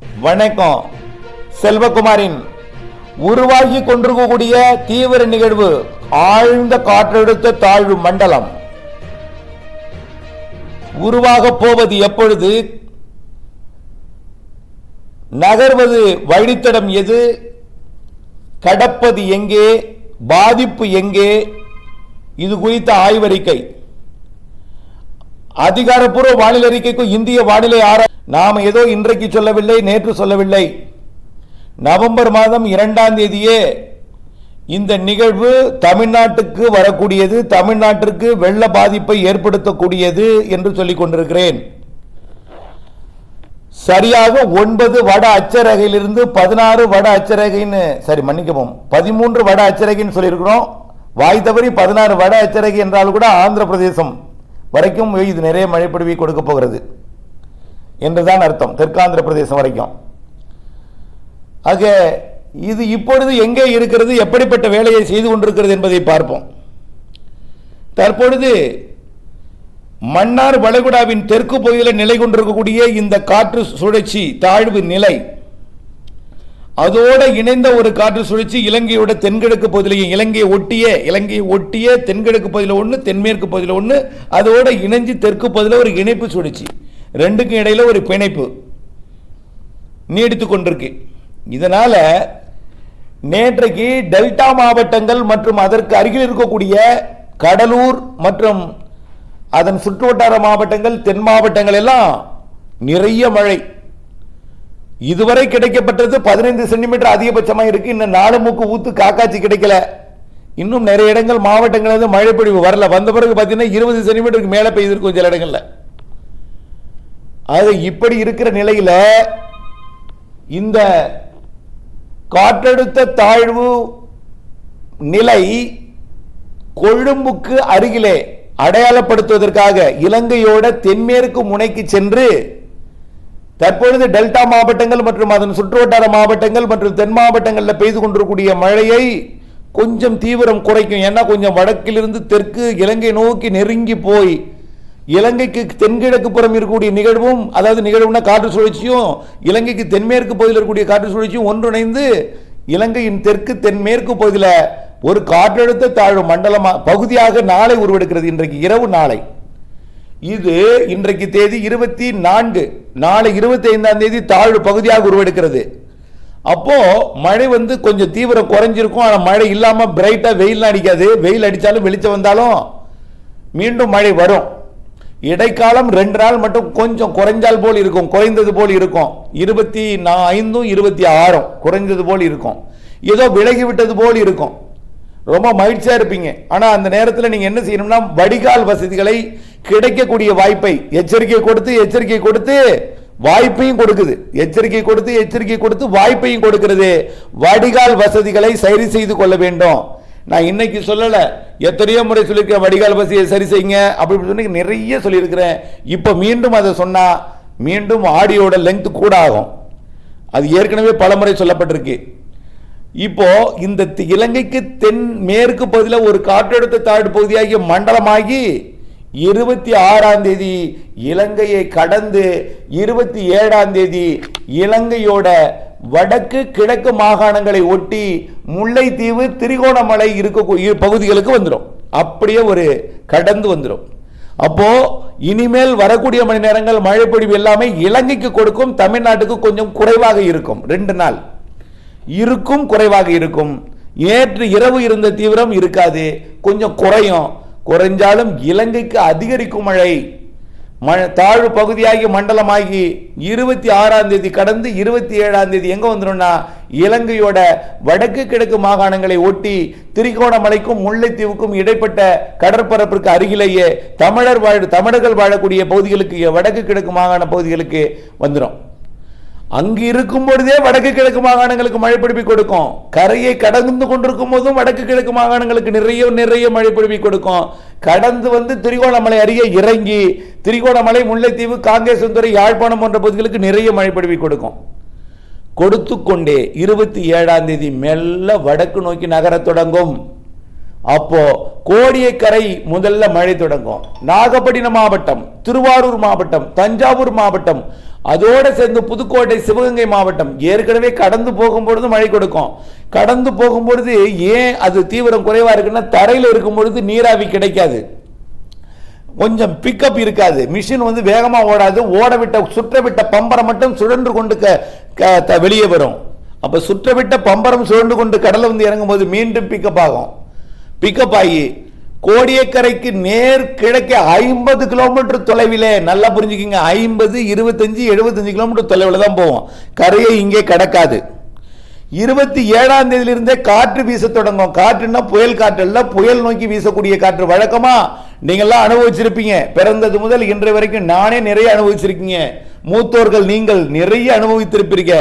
வணக்கம். செல்வகுமாரின் உருவாகி கொண்டிருக்கக்கூடிய தீவிர நிகழ்வு ஆழ்ந்த காற்றழுத்த தாழ்வு மண்டலம் உருவாக போவது எப்பொழுது, நகர்வது வழித்தடம் எது, கடப்பது எங்கே, பாதிப்பு எங்கே, இது குறித்த ஆய்வறிக்கை. அதிகாரப்பூர்வ வானிலை அறிக்கைக்கும் இந்திய வானிலை நாம் ஏதோ இன்றைக்கு சொல்லவில்லை, நேற்று சொல்லவில்லை. நவம்பர் மாதம் 2ஆம் தேதியே இந்த நிகழ்வு தமிழ்நாட்டுக்கு வரக்கூடியது, தமிழ்நாட்டிற்கு வெள்ள பாதிப்பை ஏற்படுத்தக்கூடியது என்று சொல்லிக் கொண்டிருக்கிறேன். சரியாக 9 வட அச்சரகையிலிருந்து 16 வட அச்சரகைன்னு, சரி மன்னிக்கவும், 13 வட அச்சரகைன்னு சொல்லியிருக்கிறோம். வாய் தவறி 16 வட அச்சரகை என்றால் கூட ஆந்திர பிரதேசம் வரைக்கும் இது நிறைய மழைப்பொழிவை கொடுக்க போகிறது என்றுதான் அர்த்தம், தெற்காந்திர பிரதேசம் வரைக்கும். ஆக இது இப்பொழுது எங்கே இருக்கிறது, எப்படிப்பட்ட வேலையை செய்து கொண்டிருக்கிறது என்பதை பார்ப்போம். தற்பொழுது மன்னார் வளைகுடாவின் தெற்கு பகுதியில் நிலை கொண்டிருக்கக்கூடிய இந்த காற்று சுழற்சி தாழ்வு நிலை, அதோடு இணைந்த ஒரு காற்று சுழற்சி இலங்கையோட தென்கிழக்கு பகுதியிலையும், இலங்கையை ஒட்டிய தென்கிழக்கு பகுதியில் ஒன்று, தென்மேற்கு பகுதியில் ஒன்று, அதோடு இணைஞ்சு தெற்கு பகுதியில் ஒரு இணைப்பு சுழற்சி, ரெண்டுக்கும் இடையில ஒரு பிணைப்பு நீடித்துக் கொண்டிருக்கு. இதனால நேற்றைக்கு டெல்டா மாவட்டங்கள் மற்றும் அதற்கு அருகில் இருக்கக்கூடிய கடலூர் மற்றும் அதன் சுற்றுவட்டார மாவட்டங்கள், தென் மாவட்டங்கள் எல்லாம் நிறைய மழை. இதுவரை கிடைக்கப்பட்டது 15 சென்டிமீட்டர் அதிகபட்சமாக இருக்கு. இன்னும் 4 மூக்கு ஊத்து காக்காச்சி கிடைக்கல. இன்னும் நிறைய இடங்கள் மாவட்டங்கள் மழை பொழிவு வரல. வந்த பிறகு பார்த்தீங்கன்னா 20 சென்டிமீட்டருக்கு மேலே பெய்திருக்கும் சில இடங்கள்ல. அது இப்படி இருக்கிற நிலையில இந்த காற்றழுத்த தாழ்வு நிலை கொழும்புக்கு அருகிலே அடையாளப்படுத்துவதற்காக இலங்கையோட தென்மேற்கு முனைக்கு சென்று தற்பொழுது டெல்டா மாவட்டங்கள் மற்றும் அதன் சுற்றுவட்டார மாவட்டங்கள் மற்றும் தென் மாவட்டங்களில் பெய்து கொண்டிருக்கக்கூடிய மழையை கொஞ்சம் தீவிரம் குறைக்கும். ஏன்னா கொஞ்சம் வடக்கிலிருந்து தெற்கு இலங்கை நோக்கி நெருங்கி போய் இலங்கைக்கு தென்கிழக்கு புறம் இருக்கக்கூடிய நிகழ்வும், அதாவது நிகழ்வுனா காற்று சுழற்சியும் இலங்கைக்கு தென்மேற்கு பகுதியில் இருக்கக்கூடிய காற்று சுழற்சியும் ஒன்றிணைந்து இலங்கையின் தெற்கு தென்மேற்கு பகுதியில் ஒரு காற்றழுத்த தாழ்வு மண்டலமா பகுதியாக நாளை உருவெடுக்கிறது. இன்றைக்கு இரவு, நாளை. இது இன்றைக்கு தேதி 24, நாளை 25ஆம் தேதி தாழ்வு பகுதியாக உருவெடுக்கிறது. அப்போ மழை கொஞ்சம் தீவிரம் குறைஞ்சிருக்கும். ஆனால் மழை இல்லாம பிரைட்டா வெயில் அடிக்காது. வெயில் அடித்தாலும் வெளிச்சம் வந்தாலும் மீண்டும் மழை வரும். இடைக்காலம் 2 நாள் மட்டும் கொஞ்சம் குறைஞ்சால் போல் இருக்கும், குறைந்தது போல் இருக்கும். 25, 26 குறைந்தது போல் இருக்கும். ஏதோ விலகி விட்டது போல் இருக்கும். ரொம்ப மகிழ்ச்சியா இருப்பீங்க. ஆனா அந்த நேரத்தில் நீங்க என்ன செய்யணும்னா, வடிகால் வசதிகளை கிடைக்கக்கூடிய வாய்ப்பை எச்சரிக்கை கொடுத்து வாய்ப்பையும் கொடுக்குது. எச்சரிக்கை கொடுத்து வாய்ப்பையும் கொடுக்கிறது. வடிகால் வசதிகளை சரி செய்து கொள்ள வேண்டும். நான் இன்னைக்கு சொல்லல, எத்தனையோ முறை சொல்லியிருக்கேன், வடிகால் வசதியை சரி செய்யுங்க அப்படி சொல்லி நிறைய சொல்லியிருக்கிறேன். இப்போ மீண்டும் அதை சொன்னா மீண்டும் ஆடியோட லெங்க் கூட ஆகும். அது ஏற்கனவே பல முறை சொல்லப்பட்டிருக்கு. இப்போ இந்த இலங்கைக்கு தென் மேற்கு பகுதியில் ஒரு காற்றழுத்த தாழ்வு பகுதியாகி மண்டலமாகி 26ஆம் தேதி இலங்கையை கடந்து 27ஆம் தேதி இலங்கையோட வடக்கு கிழக்கு மாகாணங்களை ஒட்டி முல்லைத்தீவு, திரிகோணமலை இருக்கக்கூடிய பகுதிகளுக்கு வந்துடும். அப்படியே ஒரு கடந்து வந்துடும். அப்போ இனிமேல் வரக்கூடிய மணி நேரங்கள் மழை பொழிவு எல்லாமே இலங்கைக்கு கொடுக்கும், தமிழ்நாட்டுக்கு கொஞ்சம் குறைவாக இருக்கும். 2 நாள் இருக்கும், குறைவாக இருக்கும். நேற்று இரவு இருந்த தீவிரம் இருக்காது, கொஞ்சம் குறையும். குறைஞ்சாலும் இலங்கைக்கு அதிகரிக்கும் மழை. தாழ்வு பகுதியாகி மண்டலமாகி 26ஆம் தேதி கடந்து 27ஆம் தேதி எங்க வந்துடும்னா இலங்கையோட வடக்கு கிழக்கு மாகாணங்களை ஒட்டி திரிகோணமலைக்கும் முல்லைத்தீவுக்கும் இடைப்பட்ட கடற்பரப்பிற்கு அருகிலேயே தமிழர்கள் வாழக்கூடிய பகுதிகளுக்கு, வடக்கு கிழக்கு மாகாண பகுதிகளுக்கு வந்துடும். அங்கு இருக்கும் பொழுதே வடக்கு கிழக்கு மாகாணங்களுக்கு மழை பொழிவை கொடுக்கும். கரையை கடந்து கொண்டிருக்கும் போதும் வடக்கு கிழக்கு மாகாணங்களுக்கு நிறைய மழை பொழிவை கொடுக்கும். கடந்து திரிகோணமலை அருகே இறங்கி திரிகோணமலை, முல்லைத்தீவு, காங்கேசன்துறை, யாழ்ப்பாணம் போன்ற பகுதிகளுக்கு நிறைய மழை பொழிவை கொடுக்கும். கொடுத்து கொண்டே 27ஆம் தேதி மெல்ல வடக்கு நோக்கி நகர தொடங்கும். அப்போ கோடியக்கரை முதல்ல மழை தொடங்கும். நாகப்பட்டினம் மாவட்டம், திருவாரூர் மாவட்டம், தஞ்சாவூர் மாவட்டம், அதோட சேர்ந்து புதுக்கோட்டை சிவகங்கை மாவட்டம் ஏற்கனவே கடந்து போகும்பொழுது மழை கொடுக்கும். கடந்து போகும்பொழுது ஏன் அது தீவிரம் குறைவா இருக்குன்னா தரையில் இருக்கும் பொழுது நீராவி கிடைக்காது, கொஞ்சம் பிக்கப் இருக்காது, மிஷின் வேகமா ஓடாது, சுற்றவிட்ட பம்பரம் மட்டும் சுழன்று கொண்டு வெளியே வரும். அப்ப சுற்றவிட்ட பம்பரம் சுழன்று கொண்டு கடலை இறங்கும் போது மீண்டும் பிக்கப் ஆகும். பிக்கப் ஆகி கோடியக்கரைக்கு நேர் கிழக்கே 50 கிலோமீட்டர் தொலைவிலே, நல்லா புரிஞ்சுக்கிங்க, 50, 25, 75 கிலோமீட்டர் தொலைவில் தான் போவோம், கரையை இங்கே கடக்காது. 27ஆம் தேதியிலிருந்தே காற்று வீச தொடங்கும். காற்றுன்னா புயல் காற்று அல்ல, புயல் நோக்கி வீசக்கூடிய காற்று. வழக்கமா நீங்கள்லாம் அனுபவிச்சிருப்பீங்க, பிறந்தது முதல் இன்று வரைக்கும் நானே நிறைய அனுபவிச்சிருக்கீங்க, மூத்தோர்கள் நீங்கள் நிறைய அனுபவித்திருப்பீங்க.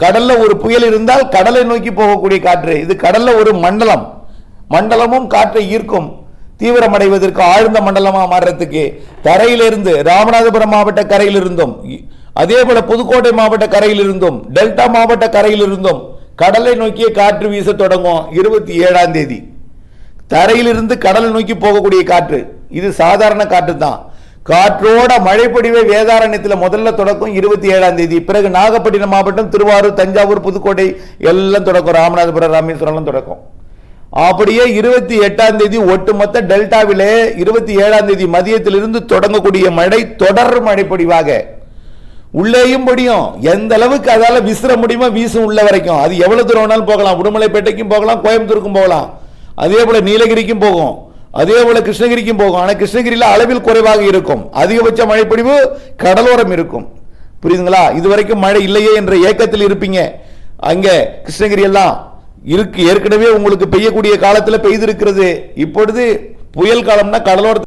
கடல்ல ஒரு புயல் இருந்தால் கடலை நோக்கி போகக்கூடிய காற்று. இது கடல்ல ஒரு மண்டலமும் காற்றை ஈர்க்கும், தீவிரமடைவதற்கு ஆழ்ந்த மண்டலமா மாறுறதுக்கு. தரையிலிருந்து ராமநாதபுரம் மாவட்ட கரையிலிருந்தும், அதே போல புதுக்கோட்டை மாவட்ட கரையிலிருந்தும், டெல்டா மாவட்ட கரையிலிருந்தும் கடலை நோக்கிய காற்று வீச தொடங்கும் 27ஆம் தேதி. தரையிலிருந்து கடலை நோக்கி போகக்கூடிய காற்று இது சாதாரண காற்று தான். காற்றோட மழைப்பொழிவை வேதாரண்யத்தில் முதல்ல தொடக்கம் 27ஆம் தேதி. பிறகு நாகப்பட்டினம் மாவட்டம், திருவாரூர், தஞ்சாவூர், புதுக்கோட்டை எல்லாம் தொடக்கம், ராமநாதபுரம், ராமேஸ்வரம் தொடக்கம். அப்படியே 28ஆம் தேதி ஒட்டுமொத்த டெல்டாவிலே 27ஆம் தேதி மதியத்திலிருந்து தொடங்கக்கூடிய மழை தொடர் மழைப்பொழிவாக உள்ளேயும் பொடியும். எந்த அளவுக்கு அதால விசிற முடியுமோ வீசும் உள்ள வரைக்கும். அது எவ்வளவு தூரம் வேணாலும் போகலாம், உடுமலைப்பேட்டைக்கும் போகலாம், கோயம்புத்தூருக்கும் போகலாம், அதே போல நீலகிரிக்கும் போகும், அதே போல கிருஷ்ணகிரிக்கும் போகும். ஆனால் கிருஷ்ணகிரியில் அளவில் குறைவாக இருக்கும், அதிகபட்ச மழைப்பொழிவு கடலோரம் இருக்கும். புரியுதுங்களா? இதுவரைக்கும் மழை இல்லையே என்ற ஏக்கத்தில் இருப்பீங்க. அங்க கிருஷ்ணகிரி எல்லாம் இருக்கு, ஏற்கனவே உங்களுக்கு பெய்யக்கூடிய காலத்தில் பெய்திருக்கிறது. இப்பொழுது புயல் காலம்னா கடலோர